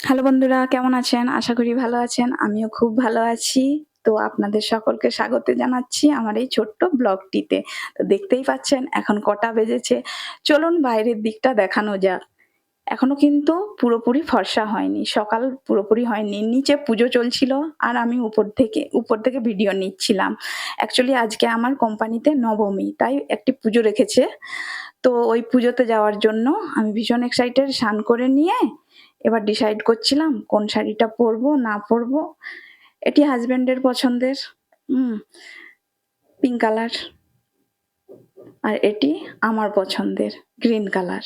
Hello বন্ধুরা, কেমন আছেন? আশা করি ভালো আছেন। আমিও খুব ভালো আছি। তো আপনাদের সকলকে স্বাগত জানাচ্ছি আমার এই ছোট্ট ব্লগটিতে। তো দেখতেই পাচ্ছেন এখন কটা বেজেছে। চলুন বাইরের দিকটা দেখানো যাক। এখনো কিন্তু পুরোপুরি ফর্সা হয়নি। সকাল পুরোপুরি হয়নি। নিচে পুজো চলছিল আর আমি উপর থেকে ভিডিও নিচ্ছিলাম। অ্যাকচুয়ালি আজকে আমার কোম্পানিতে নবমী। তাই একটি পুজো রেখেছে। তো ওই পুজোতে যাওয়ার জন্য আমি ভীষণ এক্সাইটেড। স্নান করে নিয়ে এবার ডিসাইড করছিলাম কোন শাড়িটা পরবো না পরবো। এটি হাসব্যান্ডের পছন্দের, হুম, পিঙ্ক কালার। আর এটি আমার পছন্দের গ্রিন কালার।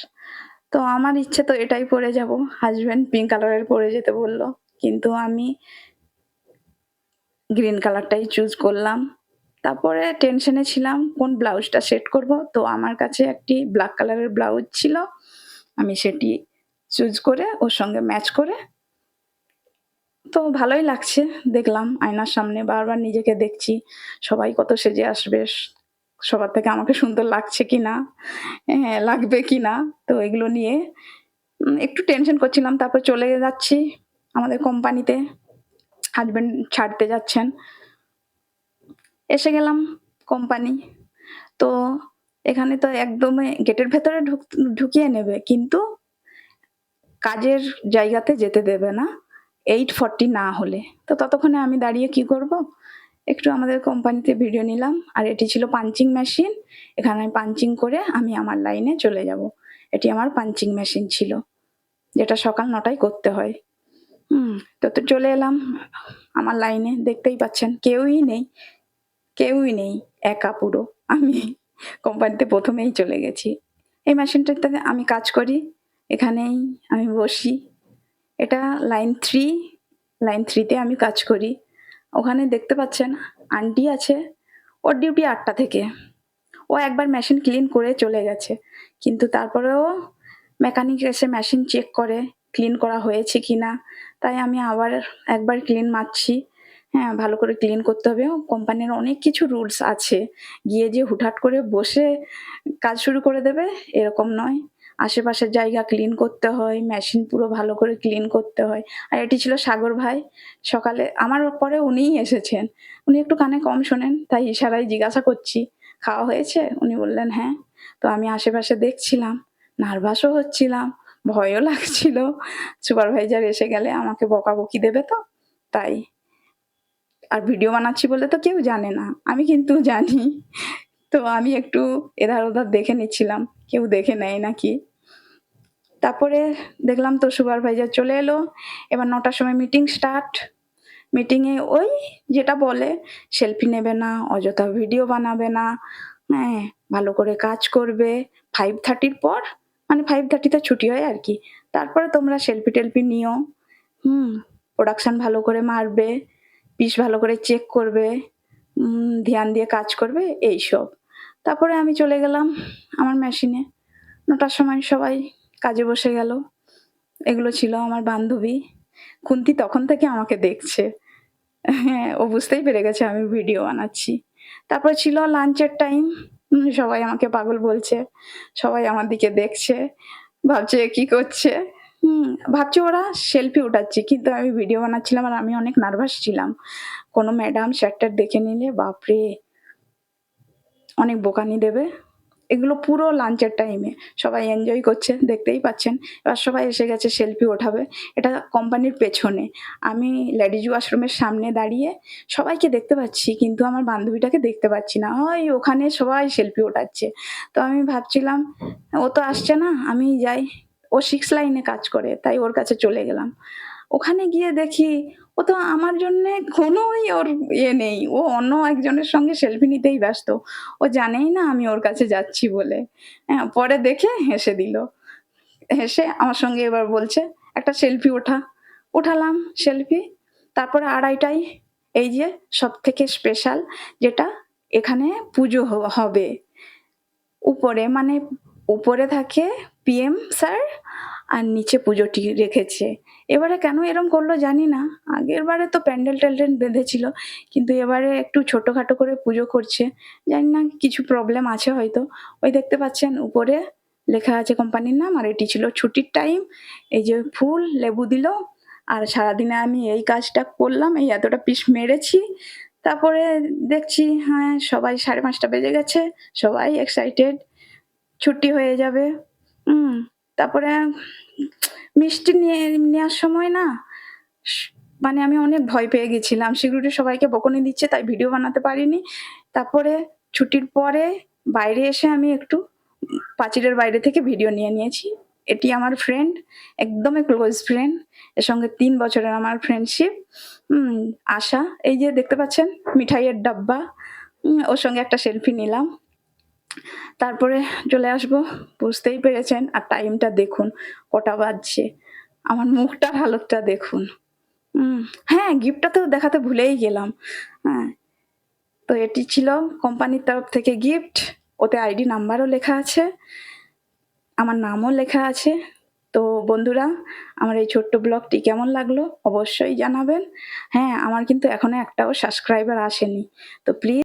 তো আমার ইচ্ছে তো এটাই পরে যাব। হাসব্যান্ড পিঙ্ক কালারের পরে যেতে বলল। কিন্তু আমি গ্রিন কালারটাই চুজ করলাম। তারপরে টেনশনে ছিলাম কোন ব্লাউজটা সেট করব। তো আমার কাছে একটি ব্ল্যাক কালারের ব্লাউজ ছিল। আমি সেটি চুজ করে ওর সঙ্গে ম্যাচ করে তো ভালোই লাগছে। দেখলাম আয়নার সামনে বারবার নিজেকে দেখছি। সবাই কত সেজে আসবে। সবার থেকে আমাকে সুন্দর লাগছে কিনা, হ্যাঁ, লাগবে কিনা। তো এগুলো নিয়ে একটু টেনশন করছিলাম। তারপর চলে যাচ্ছি আমাদের কোম্পানিতে। হাসব্যান্ড ছাড়তে যাচ্ছেন। এসে গেলাম কোম্পানি। তো এখানে তো একদমই গেটের ভেতরে ঢুকিয়ে নেবে। কিন্তু কাজের জায়গাতে যেতে দেবে না 8:40 না হলে। তো ততক্ষণে আমি দাঁড়িয়ে কি করব? একটু আমাদের কোম্পানিতে ভিডিও নিলাম। আর এটি ছিল পাঞ্চিং মেশিন। এখানে আমি পাঞ্চিং করে আমি আমার লাইনে চলে যাব। এটি আমার পাঞ্চিং মেশিন ছিল, যেটা সকাল 9টায় করতে হয়। তো চলে এলাম আমার লাইনে। দেখতেই পাচ্ছেন কেউই নেই, একা পুরো। আমি কোম্পানিতে ১ম এই চলে গেছি। এই মেশিনটাতে আমি কাজ করি। এখানেই আমি বসি। এটা লাইন 3, লাইন 3 তে আমি কাজ করি। ওখানে দেখতে পাচ্ছেন আন্টি আছে। ওর ডিউটি 8টা থেকে। ও একবার মেশিন ক্লিন করে চলে গেছে। কিন্তু তারপরেও মেকানিক এসে মেশিন চেক করে ক্লিন করা হয়েছে কিনা। তাই আমি আবার একবার ক্লিন মারছি। হ্যাঁ, ভালো করে ক্লিন করতে হবে। কোম্পানির অনেক কিছু রুলস আছে। গিয়ে যে হুটহাট করে বসে কাজ শুরু করে দেবে এরকম নয়। আশেপাশের জায়গা ক্লিন করতে হয়, মেশিন পুরো ভালো করে ক্লিন করতে হয়। আর এটি ছিল সাগর ভাই। সকালে আমার পরে উনিই এসেছেন। উনি একটু কানে কম শোনেন, তাই ইশারায় জিজ্ঞাসা করছি, "খাওয়া হয়েছে?" উনি বললেন, "হ্যাঁ।" তো আমি আশেপাশে দেখছিলাম, নার্ভাসও হচ্ছিলাম, ভয়ও লাগছিল। সুপারভাইজার এসে গেলে আমাকে বকাবকি দেবে তো, তাই। আর ভিডিও বানাচ্ছি বলে তো কেউ জানে না। আমি কিন্তু জানি। তো আমি একটু এধার-ওধার দেখে নিচ্ছিলাম, কেউ দেখে নেয় নাকি। তারপরে দেখলাম তো সুপারভাইজার চলে এলো। এবার ৯টার সময় মিটিং স্টার্ট। মিটিংয়ে ওই যেটা বলে, সেলফি নেবে না, অযথা ভিডিও বানাবে না, হ্যাঁ, ভালো করে কাজ করবে। 5:30 র পর, মানে 5:30 তে ছুটি হয় আরকি। তারপরে তোমরা সেলফি-টেলফি নিও। হুম, প্রোডাকশন ভালো করে মারবে, পিস ভালো করে চেক করবে, ধ্যান দিয়ে কাজ করবে এইসব। তারপরে আমি চলে গেলাম আমার মেশিনে। ৯টার সময় সবাই কাজে বসে গেল। এগুলো ছিল আমার বান্ধবী। খুন্তি তখন থেকে আমাকে দেখছে। হ্যাঁ, ও বুঝতেই পেরে গেছে আমি ভিডিও বানাচ্ছি। তারপর ছিল লাঞ্চের টাইম। সবাই আমাকে পাগল বলছে। সবাই আমার দিকে দেখছে। ভাবছে এ কি করছে? ভাবছে ওরা সেলফি উঠাচ্ছে। কিন্তু আমি ভিডিও বানাচ্ছিলাম আর আমি অনেক নার্ভাস ছিলাম। কোনো ম্যাডাম স্যার-ট্যার দেখে নিলে বাপরে! অনেক বকানি দেবে। এগুলো পুরো লাঞ্চের টাইমে। সবাই এনজয় করছে, দেখতেই পাচ্ছেন। এবার সবাই এসে গেছে সেলফি ওঠাবে। এটা কোম্পানির পেছনে। আমি লেডিজ ওয়াশরুমের সামনে দাঁড়িয়ে সবাইকে দেখতে পাচ্ছি, কিন্তু আমার বান্ধবীটাকে দেখতে পাচ্ছি না। ওই ওখানে সবাই সেলফি ওঠাচ্ছে। তো আমি ভাবছিলাম ও তো আসছে না, আমিই যাই। ও 6 লাইনে কাজ করে, তাই ওর কাছে চলে গেলাম। ওখানে গিয়ে দেখি ও তো আমার জন্যে কোনোই ওর নেই। ও অন্য একজনের সঙ্গে সেলফি নিতেই ব্যস্ত। ও জানেই না আমি ওর কাছে যাচ্ছি বলে। হ্যাঁ, পরে দেখে হেসে দিল। হেসে আমার সঙ্গে এবার বলছে, "একটা সেলফি ওঠা।" উঠালাম সেলফি। তারপরে 2:30টায় এই যে সবথেকে স্পেশাল যেটা, এখানে পুজো হবে। উপরে মানে উপরে থাকে পিএম স্যার আর নিচে পুজোটি রেখেছে। এবারে কেন এরম করলো জানি না। আগেরবারে তো প্যান্ডেল-ট্যান্ডেল বেঁধেছিল। কিন্তু এবারে একটু ছোটখাটো করে পুজো করছে। জানি না কিছু প্রবলেম আছে হয়তো। ওই দেখতে পাচ্ছেন উপরে লেখা আছে কোম্পানির নাম আর এটি ছিল ছুটির টাইম। এই যে ফুল, লেবু দিল আর সারাদিনে আমি এই কাজটা করলাম, এই এতটা পিস মেরেছি। তারপরে দেখছি হ্যাঁ, সবাই 5:30 বেজে গেছে। সবাই এক্সাইটেড, ছুটি হয়ে যাবে। হুম, তারপরে মিষ্টি নেওয়ার সময় না স মানে আমি অনেক ভয় পেয়ে গেছিলাম। সিকিউরিটি সবাইকে বকুনি দিচ্ছে, তাই ভিডিও বানাতে পারিনি। তারপরে ছুটির পরে বাইরে এসে আমি একটু পাঁচিলের বাইরে থেকে ভিডিও নিয়েছি। এটি আমার ফ্রেন্ড, একদমই ক্লোজ ফ্রেন্ড। এর সঙ্গে ৩ বছরের আমার ফ্রেন্ডশিপ। আশা, এই যে দেখতে পাচ্ছেন মিঠাইয়ের ডাব্বা। ওর সঙ্গে একটা সেলফি নিলাম। তারপরে চলে আসবো। বুঝতেই পেরেছেন, আর টাইমটা দেখুন কটা বাজছে। আমার মুখটার হালতটা দেখুন। হ্যাঁ, গিফটটা তো দেখাতে ভুলেই গেলাম। হ্যাঁ, তো এটি ছিল কোম্পানির তরফ থেকে গিফট। ওতে আইডি নাম্বারও লেখা আছে, আমার নামও লেখা আছে। তো বন্ধুরা, আমার এই ছোট্ট ব্লগটি কেমন লাগলো অবশ্যই জানাবেন। হ্যাঁ, আমার কিন্তু এখনো একটাও সাবস্ক্রাইবার আসেনি। তো প্লিজ